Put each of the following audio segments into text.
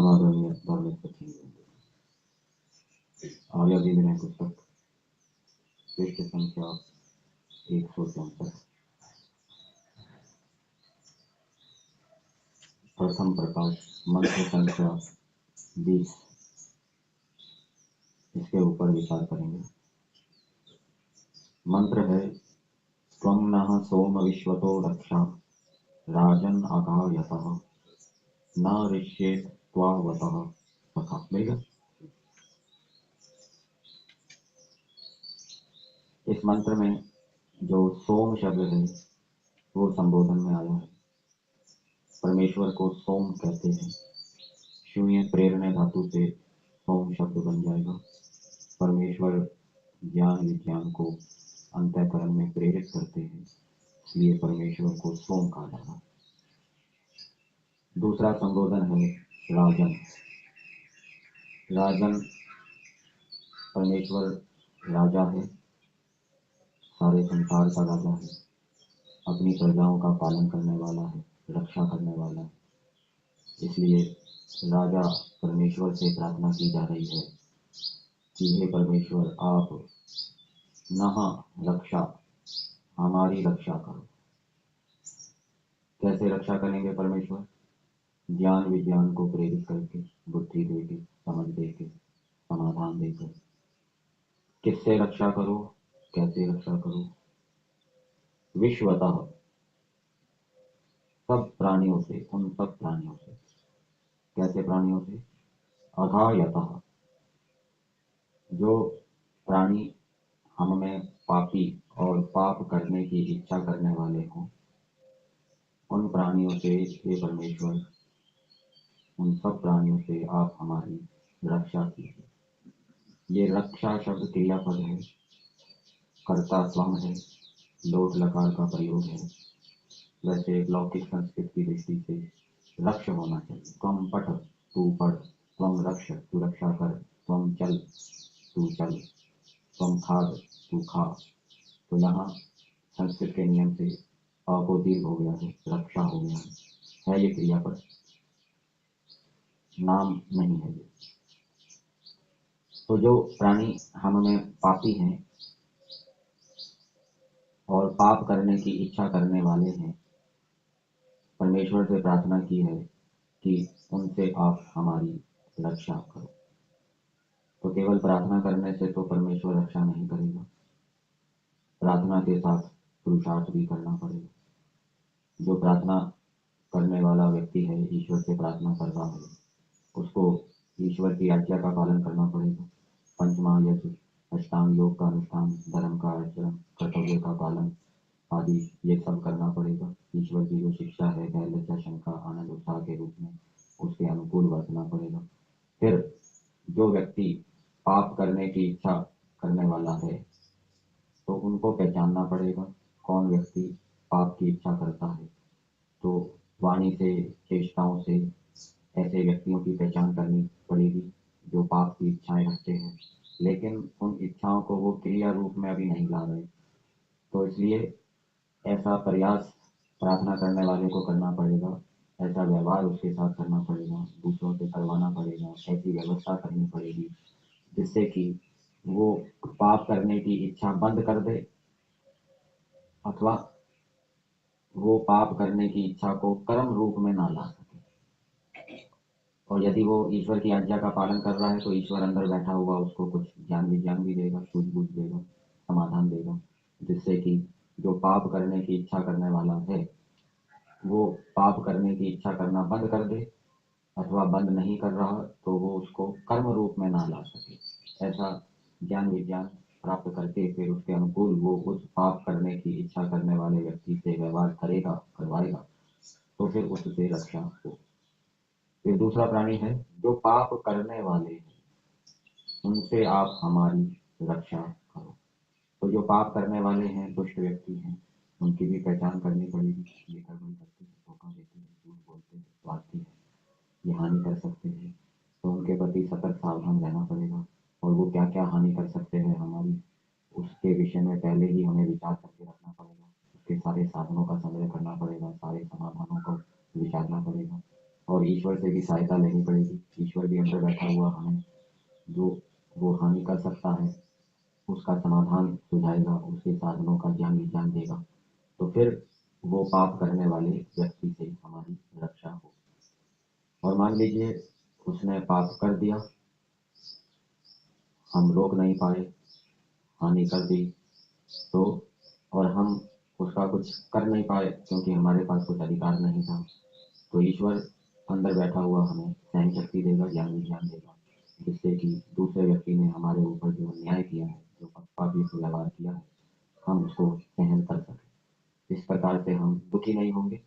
समाधानीय धार्मिक कथन आर्य विनय पुस्तक पृष्ठ संख्या 164। प्रथम प्रकाश मंत्र संख्या 20, इसके ऊपर विचार करेंगे। मंत्र है त्वं नः सोम विश्वतो रक्षा राजन आगायतः न ऋष्येत त्वावतः सखा। मिलेगा। इस मंत्र में जो सोम शब्द है वो संबोधन में आया है। परमेश्वर को सोम कहते हैं। शून्य प्रेरणा धातु से सोम शब्द बन जाएगा। परमेश्वर ज्ञान विज्ञान को अंतःकरण में प्रेरित करते हैं, इसलिए परमेश्वर को सोम कहा जाता है। दूसरा संबोधन है राजन। राजन परमेश्वर राजा है, सारे संसार का राजा है, अपनी प्रजाओं का पालन करने वाला है, रक्षा करने वाला है। इसलिए राजा परमेश्वर से प्रार्थना की जा रही है कि हे परमेश्वर, आप नः रक्षा, हमारी रक्षा करो। कैसे रक्षा करेंगे परमेश्वर? ज्ञान विज्ञान को प्रेरित करके, बुद्धि देके, समझ देके, समाधान देकर। किससे रक्षा करो? कैसे रक्षा करो? विश्वतः, सब प्राणियों से, उन सब प्राणियों से। कैसे प्राणियों से? अघायतः, जो प्राणी हम में पापी और पाप करने की इच्छा करने वाले हों, उन प्राणियों से हे परमेश्वर, उन सब प्राणियों से आप हमारी रक्षा कीजिए। ये रक्षा शब्द क्रियापद है, कर्ता स्वयं है, लोट लकार का प्रयोग है। वैसे लौकिक संस्कृत की दृष्टि से रक्ष होना चाहिए। त्वम पठ, तू पढ़। त्वम रक्ष, तू रक्षा कर। त्वम चल, तू चल। त्वम खाद, तू खा। तो यहाँ संस्कृत के नियम से अ को दीर्घ हो गया है, रक्षा हो गया है ये क्रियापद, नाम नहीं है ये। तो जो प्राणी हम में पापी हैं और पाप करने की इच्छा करने वाले हैं, परमेश्वर से प्रार्थना की है कि उनसे आप हमारी रक्षा करो। तो केवल प्रार्थना करने से तो परमेश्वर रक्षा नहीं करेगा, प्रार्थना के साथ पुरुषार्थ भी करना पड़ेगा। जो प्रार्थना करने वाला व्यक्ति है, ईश्वर से प्रार्थना कर रहा है, उसको ईश्वर की आज्ञा का पालन करना पड़ेगा। पंचमहायज्ञ, अष्टांग योग का अनुष्ठान, धर्म का आचरण, कर्तव्य का पालन आदि ये सब करना पड़ेगा। ईश्वर की जो शिक्षा है, भय लज्जा शंका आनंद उत्साह के रूप में, उसके अनुकूल वर्तना पड़ेगा। फिर जो व्यक्ति पाप करने की इच्छा करने वाला है, तो उनको पहचानना पड़ेगा कौन व्यक्ति पाप की इच्छा करता है। तो वाणी से, चेष्टाओं से ऐसे व्यक्तियों की पहचान करनी पड़ेगी जो पाप की इच्छाएं रखते हैं, लेकिन उन इच्छाओं को वो क्रिया रूप में अभी नहीं ला रहे। तो इसलिए ऐसा प्रयास प्रार्थना करने वाले को करना पड़ेगा, ऐसा व्यवहार उसके साथ करना पड़ेगा, दूसरों से करवाना पड़ेगा, ऐसी व्यवस्था करनी पड़ेगी जिससे कि वो पाप करने की इच्छा बंद कर दे, अथवा वो पाप करने की इच्छा को कर्म रूप में ना ला सके। और यदि वो ईश्वर की आज्ञा का पालन कर रहा है तो ईश्वर अंदर बैठा हुआ उसको कुछ ज्ञान विज्ञान भी देगा, सूझबूझ देगा, समाधान देगा, जिससे कि जो पाप करने की इच्छा करने वाला है वो पाप करने की इच्छा करना बंद कर दे, अथवा बंद नहीं कर रहा तो वो उसको कर्म रूप में ना ला सके। ऐसा ज्ञान विज्ञान प्राप्त करके फिर उसके अनुकूल वो उस पाप करने की इच्छा करने वाले व्यक्ति से व्यवहार करेगा, करवाएगा, तो फिर उससे रक्षा हो। फिर दूसरा प्राणी है जो पाप करने वाले हैं, उनसे आप हमारी रक्षा करो। तो जो पाप करने वाले हैं, दुष्ट व्यक्ति हैं, उनकी भी पहचान करनी पड़ेगी। ये गड़बड़ी करते हैं, धोखा देते हैं, झूठ बोलते हैं, स्वार्थी है, ये हानि कर सकते हैं, तो उनके प्रति सतर्क सावधान रहना पड़ेगा। और वो क्या क्या हानि कर सकते हैं हमारी, उसके विषय में पहले ही हमें विचार करके रखना पड़ेगा। उसके सारे साधनों का संग्रह करना पड़ेगा, सारे समाधानों को विचारना पड़ेगा और ईश्वर से भी सहायता लेनी पड़ेगी। ईश्वर भी अंदर बैठा हुआ हमें जो वो हानि कर सकता है उसका समाधान सुझाएगा, उसके साधनों का ज्ञान विज्ञान देगा, तो फिर वो पाप करने वाले व्यक्ति से हमारी रक्षा हो। और मान लीजिए उसने पाप कर दिया, हम रोक नहीं पाए, हानि कर दी, तो और हम उसका कुछ कर नहीं पाए क्योंकि हमारे पास कुछ अधिकार नहीं था, तो ईश्वर अंदर बैठा हुआ हमें सहन शक्ति देगा, ज्ञान विज्ञान देगा, जिससे कि दूसरे व्यक्ति ने हमारे ऊपर जो अन्याय किया है, जो पक्षपाती व्यवहार किया है, हम उसको सहन कर सकें। इस प्रकार से हम दुखी नहीं होंगे।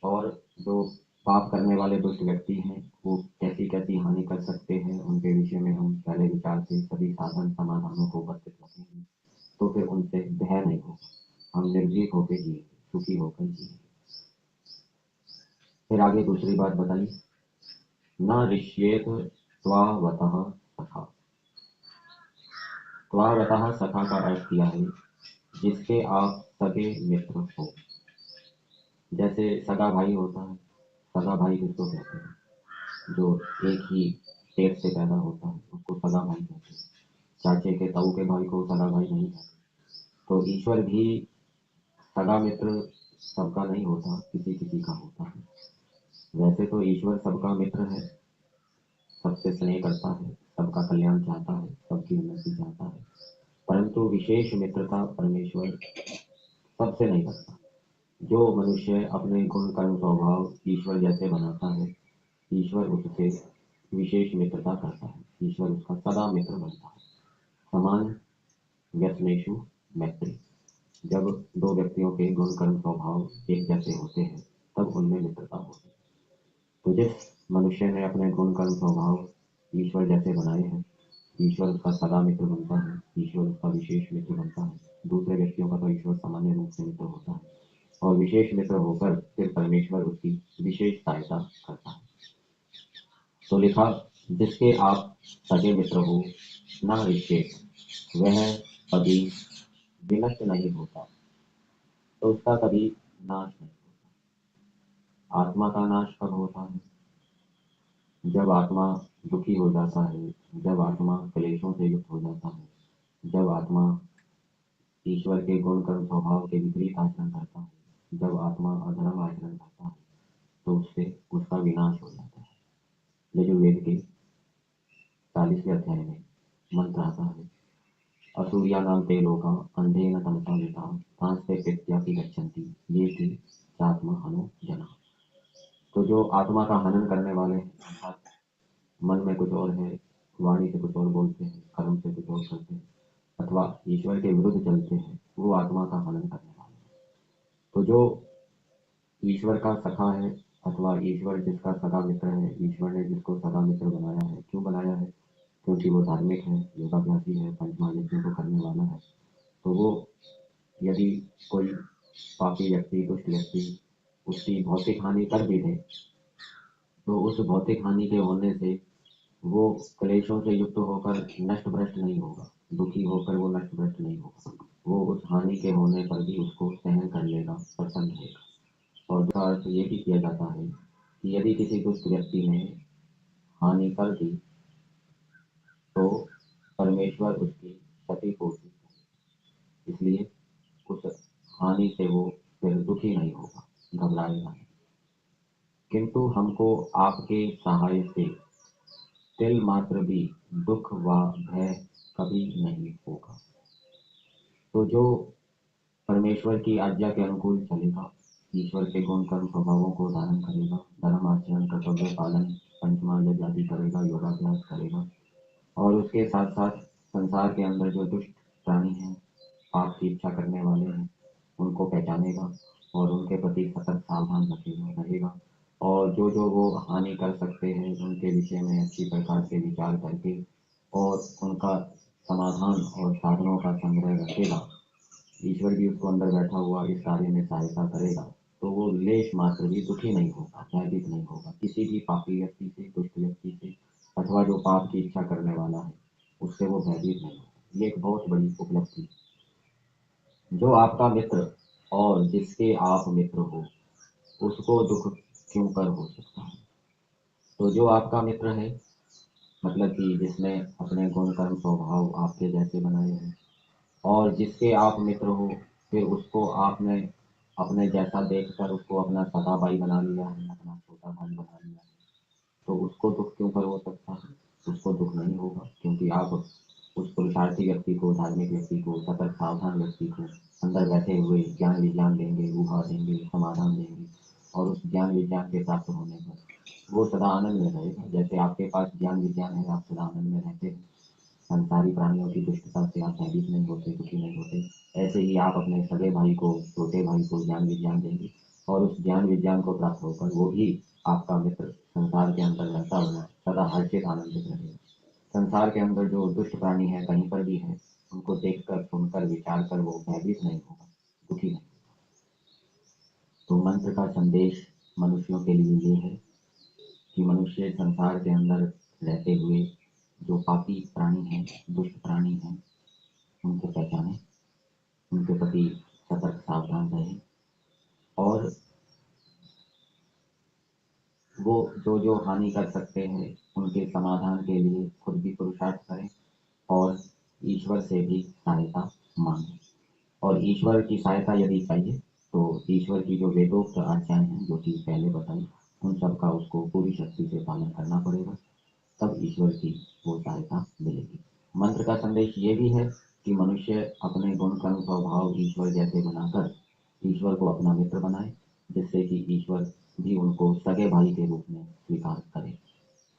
और जो पाप करने वाले दुष्ट व्यक्ति हैं वो कैसी कैसी हानि कर सकते हैं उनके विषय में हम पहले विचार से सभी साधन समाधानों को उपस्थित रखेंगे, तो फिर उनसे भय नहीं होगा, हम निर्भीक होकर जिएंगे, सुखी होकर जिएंगे। फिर आगे दूसरी बात बताइए, न ऋष्येत त्वावतः सखा। त्वावतः सखा का अर्थ किया है जिसके आप सगे मित्र हो। जैसे सगा भाई होता है, सगा भाई किसको कहते हैं, जो एक ही पेट से पैदा होता है उसको सगा भाई कहते हैं। चाचे के ताऊ के भाई को सगा भाई नहीं कहते। तो ईश्वर भी सगा मित्र सबका नहीं होता, किसी किसी का होता है। वैसे तो ईश्वर सबका मित्र है, सबसे स्नेह करता है, सबका कल्याण चाहता है, सबकी उन्नति चाहता है, परंतु विशेष मित्रता परमेश्वर सबसे नहीं करता। जो मनुष्य अपने गुण कर्म स्वभाव ईश्वर जैसे बनाता है, ईश्वर उससे विशेष मित्रता करता है, ईश्वर उसका सदा मित्र बनता है। समान व्यसनेषु मैत्री। जब दो व्यक्तियों के गुण कर्म स्वभाव एक जैसे होते हैं तब उनमें मित्रता होती है। तो जिस मनुष्य ने अपने गुण कर्म स्वभाव ईश्वर जैसे बनाए हैं, ईश्वर उसका सदा मित्र बनता है, ईश्वर उसका विशेष मित्र बनता है। दूसरे व्यक्तियों का तो ईश्वर सामान्य रूप से मित्र होता है और विशेष मित्र होकर फिर परमेश्वर उसकी विशेष सहायता करता है। तो लिखा, जिसके आप सगे मित्र हो, ना ऋषिकेश, वह कभी विनष्ट नहीं होता, तो उसका कभी नाश नहीं होता। आत्मा का नाश कब होता है, जब आत्मा दुखी हो जाता है, जब आत्मा क्लेशों से युक्त हो जाता है, जब आत्मा ईश्वर के गुण कर्म स्वभाव के विपरीत आचरण करता है, जब आत्मा अधर्म आचरण करता है, तो उससे उसका विनाश हो जाता है। यजुर्वेद के 40वें अध्याय में मंत्र आता है, असूर्यानां ते लोका अंधेन तमसा वृता तांस्ते प्रत्यापि गच्छन्ति ये थी चात्मा हनो जना। तो जो आत्मा का हनन करने वाले हैं, अर्थात मन में कुछ और है, वाणी से कुछ और बोलते हैं, कर्म से कुछ और करते हैं, अथवा ईश्वर के विरुद्ध चलते हैं, वो आत्मा का हनन करने वाले हैं। तो जो ईश्वर का सखा है अथवा ईश्वर जिसका सगा मित्र है, ईश्वर ने जिसको सगा मित्र बनाया है, क्यों बनाया है, क्योंकि वो धार्मिक है, योगाभ्यासी है, पंचमहायज्ञों को करने वाला है। तो वो यदि कोई पापी व्यक्ति, दुष्ट व्यक्ति उसकी भौतिक हानि कर भी दे, तो उस भौतिक हानि के होने से वो क्लेशों से युक्त होकर नष्ट भ्रष्ट नहीं होगा, दुखी होकर वो नष्ट भ्रष्ट नहीं होगा। वो उस हानि के होने पर भी उसको सहन कर लेगा, प्रसन्न रहेगा। और दूसरा अर्थ ये भी किया जाता है कि यदि किसी दुष्ट व्यक्ति ने हानि कर दी तो परमेश्वर उसकी क्षतिपूर्ति करे। इसलिए उस हानि से वो फिर दुखी नहीं होगा, घबराएगा नहीं। किंतु हमको आपके सहाय से तिल मात्र भी दुख व भय कभी नहीं होगा। तो जो परमेश्वर की आज्ञा के अनुकूल चलेगा, ईश्वर के गुण कर्म स्वभावों को धारण करेगा, धर्म आचरण कर्तव्य पालन पंचमहायज्ञ आदि करेगा, योगाभ्यास करेगा, और उसके साथ साथ संसार के अंदर जो दुष्ट प्राणी हैं, पाप की इच्छा करने वाले हैं, उनको पहचानेगा और उनके प्रति सतर्क सावधान रहेगा, और जो वो हानि कर सकते हैं उनके विषय में अच्छी प्रकार से विचार करके और उनका समाधान और साधनों का संग्रह रखेगा। ईश्वर भी उसको अंदर बैठा हुआ इस कार्य में सहायता करेगा, तो वो लेश मात्र भी दुखी नहीं होगा, भयभीत नहीं होगा किसी भी पापी व्यक्ति से, दुष्ट व्यक्ति से, अथवा जो पाप की इच्छा करने वाला है उससे वो भयभीत नहीं होगा। ये एक बहुत बड़ी उपलब्धि। जो आपका मित्र और जिसके आप मित्र हो, उसको दुख क्यों कर हो सकता है। तो जो आपका मित्र है, मतलब कि जिसने अपने गुण कर्म स्वभाव आपके जैसे बनाए हैं और जिसके आप मित्र हो, फिर उसको आपने अपने जैसा देखकर उसको अपना सगा भाई बना लिया है, अपना छोटा भाई बना लिया है, तो उसको दुख क्यों कर हो सकता है? उसको दुख नहीं होगा, क्योंकि आप उस पुरुषार्थी व्यक्ति को, धार्मिक व्यक्ति को, सतर्क सावधान व्यक्ति को अंदर बैठे हुए ज्ञान विज्ञान देंगे, उभा देंगे, समाधान देंगे, और उस ज्ञान विज्ञान के प्राप्त होने पर वो सदा आनंद में रहेगा। जैसे आपके पास ज्ञान विज्ञान है, आप सदा आनंद में रहते हैं, संसारी प्राणियों की दुष्टता से आप भयभीत नहीं होते, दुखी नहीं होते। ऐसे ही आप अपने सगे भाई को, छोटे भाई को ज्ञान विज्ञान देंगे, और उस ज्ञान विज्ञान को प्राप्त होकर वो भी आपका मित्र संसार के अंदर रहता हुआ सदा हर्षित आनंदित रहेगा। संसार के अंदर जो दुष्ट प्राणी है कहीं पर भी है, उनको देखकर, सुनकर, विचार कर वो भयभीत नहीं होगा, दुखी नहीं। तो मंत्र का संदेश मनुष्यों के लिए ये है कि मनुष्य संसार के अंदर रहते हुए जो पापी प्राणी हैं, दुष्ट प्राणी हैं, उनको पहचाने, उनके प्रति सतर्क सावधान रहे, और वो जो जो हानि कर सकते हैं उनके समाधान के लिए खुद भी पुरुषार्थ करें और ईश्वर से भी सहायता मांगे। और ईश्वर की सहायता यदि चाहिए तो ईश्वर की जो वेदोक्त आज्ञाएं हैं, जो कि पहले बताई, उन सब का उसको पूरी शक्ति से पालन करना पड़ेगा, तब ईश्वर की वो सहायता मिलेगी। मंत्र का संदेश ये भी है कि मनुष्य अपने गुण कर्म स्वभाव ईश्वर जैसे बनाकर ईश्वर को अपना मित्र बनाए, जिससे कि ईश्वर भी उनको सगे भाई के रूप में